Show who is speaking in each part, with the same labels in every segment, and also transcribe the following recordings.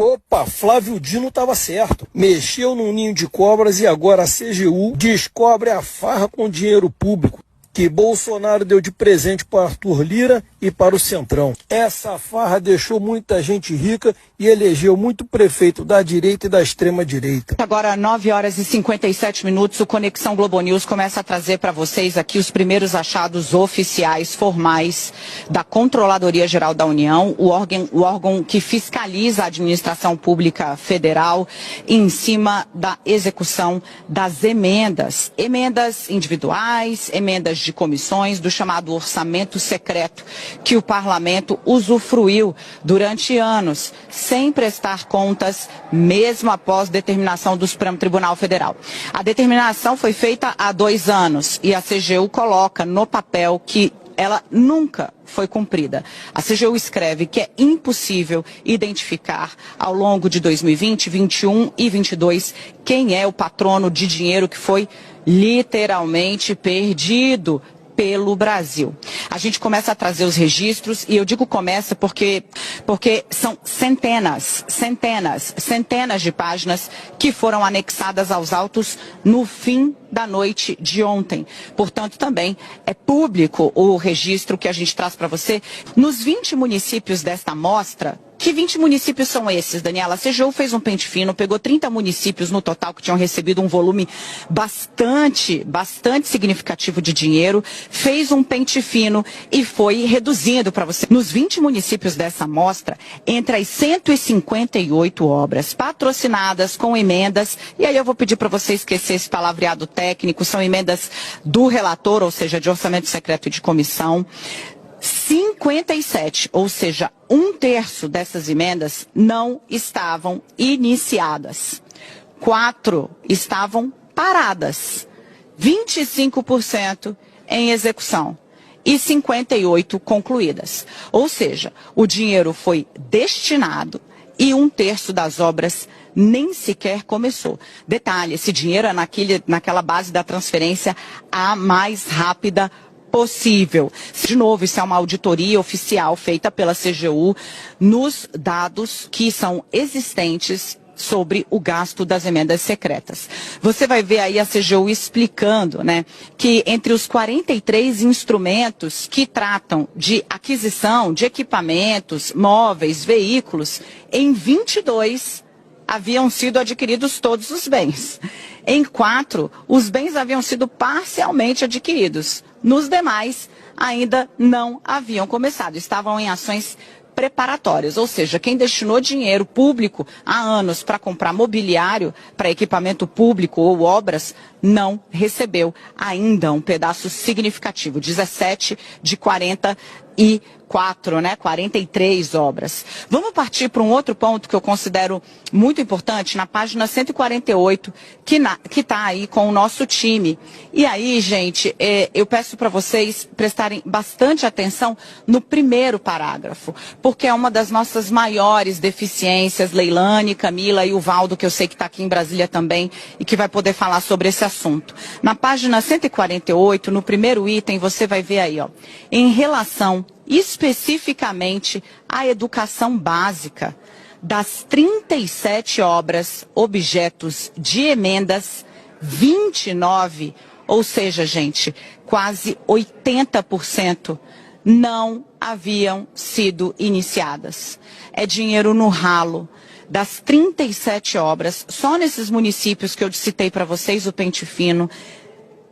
Speaker 1: Opa, Flávio Dino estava certo. Mexeu num ninho de cobras e agora a CGU descobre a farra com dinheiro público que Bolsonaro deu de presente para Arthur Lira e para o Centrão. Essa farra deixou muita gente rica e elegeu muito prefeito da direita e da extrema direita.
Speaker 2: Agora, 9h57, o Conexão Globo News começa a trazer para vocês aqui os primeiros achados oficiais, formais, da Controladoria Geral da União, o órgão que fiscaliza a administração pública federal em cima da execução das emendas. Emendas individuais, emendas de comissões, do chamado orçamento secreto, que o parlamento usufruiu durante anos, sem prestar contas, mesmo após determinação do Supremo Tribunal Federal. A determinação foi feita há 2 anos e a CGU coloca no papel que ela nunca foi cumprida. A CGU escreve que é impossível identificar ao longo de 2020, 2021 e 2022 quem é o patrono de dinheiro que foi literalmente perdido pelo Brasil. A gente começa a trazer os registros, e eu digo começa porque são centenas de páginas que foram anexadas aos autos no fim da noite de ontem. Portanto, também é público o registro que a gente traz para você. Nos 20 municípios desta amostra, que 20 municípios são esses, Daniela? A CGU fez um pente fino, pegou 30 municípios no total que tinham recebido um volume bastante significativo de dinheiro, fez um pente fino e foi reduzindo para você. Nos 20 municípios dessa amostra, entre as 158 obras patrocinadas com emendas, e aí eu vou pedir para você esquecer esse palavreado técnico, são emendas do relator, ou seja, de orçamento secreto e de comissão, 57, ou seja, 1/3 dessas emendas não estavam iniciadas. 4 estavam paradas. 25% em execução e 58 concluídas. Ou seja, o dinheiro foi destinado e 1/3 das obras nem sequer começou. Detalhe, esse dinheiro é naquela base da transferência a mais rápida possível. De novo, isso é uma auditoria oficial feita pela CGU nos dados que são existentes sobre o gasto das emendas secretas. Você vai ver aí a CGU explicando, né, que entre os 43 instrumentos que tratam de aquisição de equipamentos, móveis, veículos, em 22 haviam sido adquiridos todos os bens. Em 4, os bens haviam sido parcialmente adquiridos. Nos demais, ainda não haviam começado, estavam em ações preparatórias, ou seja, quem destinou dinheiro público há anos para comprar mobiliário, para equipamento público ou obras, não recebeu ainda um pedaço significativo, 17 de 44, né? 43 obras. Vamos partir para um outro ponto que eu considero muito importante, na página 148, que está aí com o nosso time. E aí, gente, eu peço para vocês prestarem bastante atenção no primeiro parágrafo, porque é uma das nossas maiores deficiências, Leilane, Camila e o Valdo, que eu sei que está aqui em Brasília também, e que vai poder falar sobre esse assunto. Na página 148, no primeiro item, você vai ver aí, ó, em relação especificamente à educação básica, das 37 obras objetos de emendas, 29, ou seja, gente, quase 80%, não haviam sido iniciadas. É dinheiro no ralo. Das 37 obras, só nesses municípios que eu citei para vocês, o pente fino,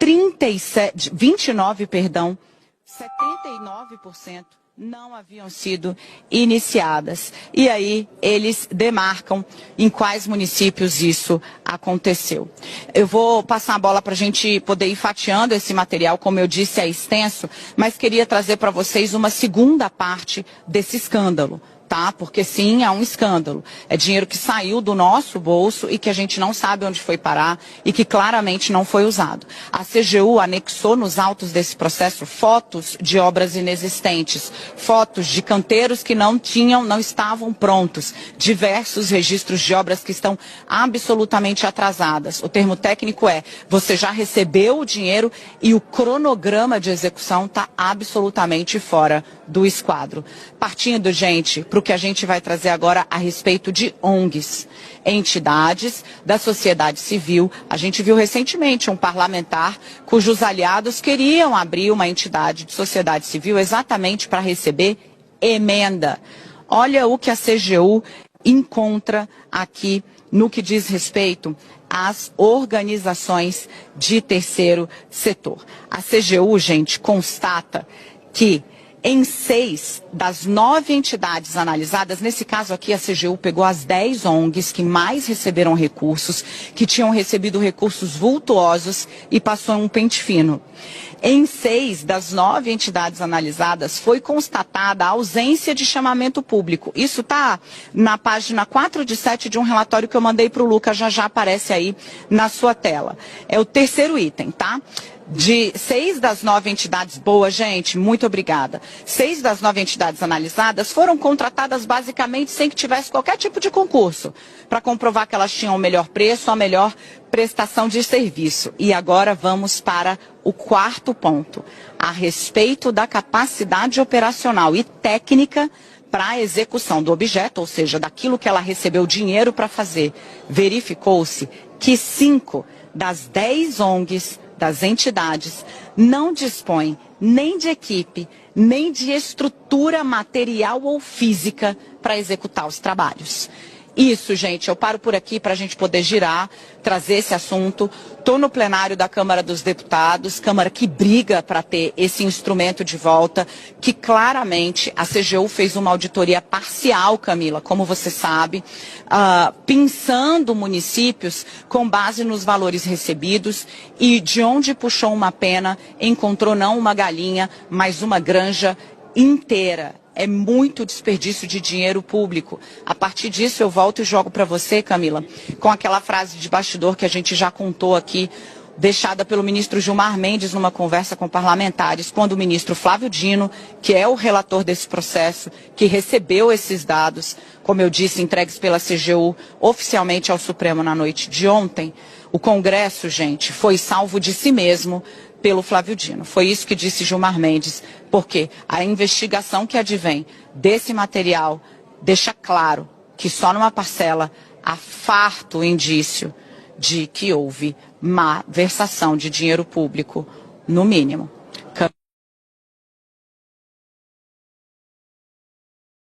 Speaker 2: 29, 79% não haviam sido iniciadas. E aí eles demarcam em quais municípios isso aconteceu. Eu vou passar a bola para a gente poder ir fatiando esse material, como eu disse, é extenso, mas queria trazer para vocês uma segunda parte desse escândalo. Tá? Porque sim, é um escândalo. É dinheiro que saiu do nosso bolso e que a gente não sabe onde foi parar e que claramente não foi usado. A CGU anexou nos autos desse processo fotos de obras inexistentes, fotos de canteiros que não estavam prontos, diversos registros de obras que estão absolutamente atrasadas. O termo técnico é: você já recebeu o dinheiro e o cronograma de execução está absolutamente fora do esquadro. Partindo, gente, para para o que a gente vai trazer agora a respeito de ONGs, entidades da sociedade civil. A gente viu recentemente um parlamentar cujos aliados queriam abrir uma entidade de sociedade civil exatamente para receber emenda. Olha o que a CGU encontra aqui no que diz respeito às organizações de terceiro setor. A CGU, gente, constata que em 6 das 9 entidades analisadas, nesse caso aqui a CGU pegou as 10 ONGs que mais receberam recursos, que tinham recebido recursos vultuosos e passou um pente fino. Em 6 das 9 entidades analisadas foi constatada a ausência de chamamento público. Isso está na página 4 de 7 de um relatório que eu mandei para o Lucas, já aparece aí na sua tela. É o terceiro item, tá? De 6 das 9 entidades, boa gente, muito obrigada. 6 das 9 entidades analisadas foram contratadas basicamente sem que tivesse qualquer tipo de concurso, para comprovar que elas tinham o melhor preço, a melhor prestação de serviço. E agora vamos para o quarto ponto, a respeito da capacidade operacional e técnica para a execução do objeto, ou seja, daquilo que ela recebeu dinheiro para fazer. Verificou-se que 5 das 10 ONGs das entidades não dispõem nem de equipe, nem de estrutura material ou física para executar os trabalhos. Isso, gente, eu paro por aqui para a gente poder girar, trazer esse assunto. Estou no plenário da Câmara dos Deputados, Câmara que briga para ter esse instrumento de volta, que claramente a CGU fez uma auditoria parcial, Camila, como você sabe, pensando municípios com base nos valores recebidos e de onde puxou uma pena, encontrou não uma galinha, mas uma granja inteira. É muito desperdício de dinheiro público. A partir disso, eu volto e jogo para você, Camila, com aquela frase de bastidor que a gente já contou aqui, deixada pelo ministro Gilmar Mendes numa conversa com parlamentares, quando o ministro Flávio Dino, que é o relator desse processo, que recebeu esses dados, como eu disse, entregues pela CGU oficialmente ao Supremo na noite de ontem, o Congresso, gente, foi salvo de si mesmo pelo Flávio Dino. Foi isso que disse Gilmar Mendes, porque a investigação que advém desse material deixa claro que só numa parcela há farto indício de que houve má versação de dinheiro público, no mínimo.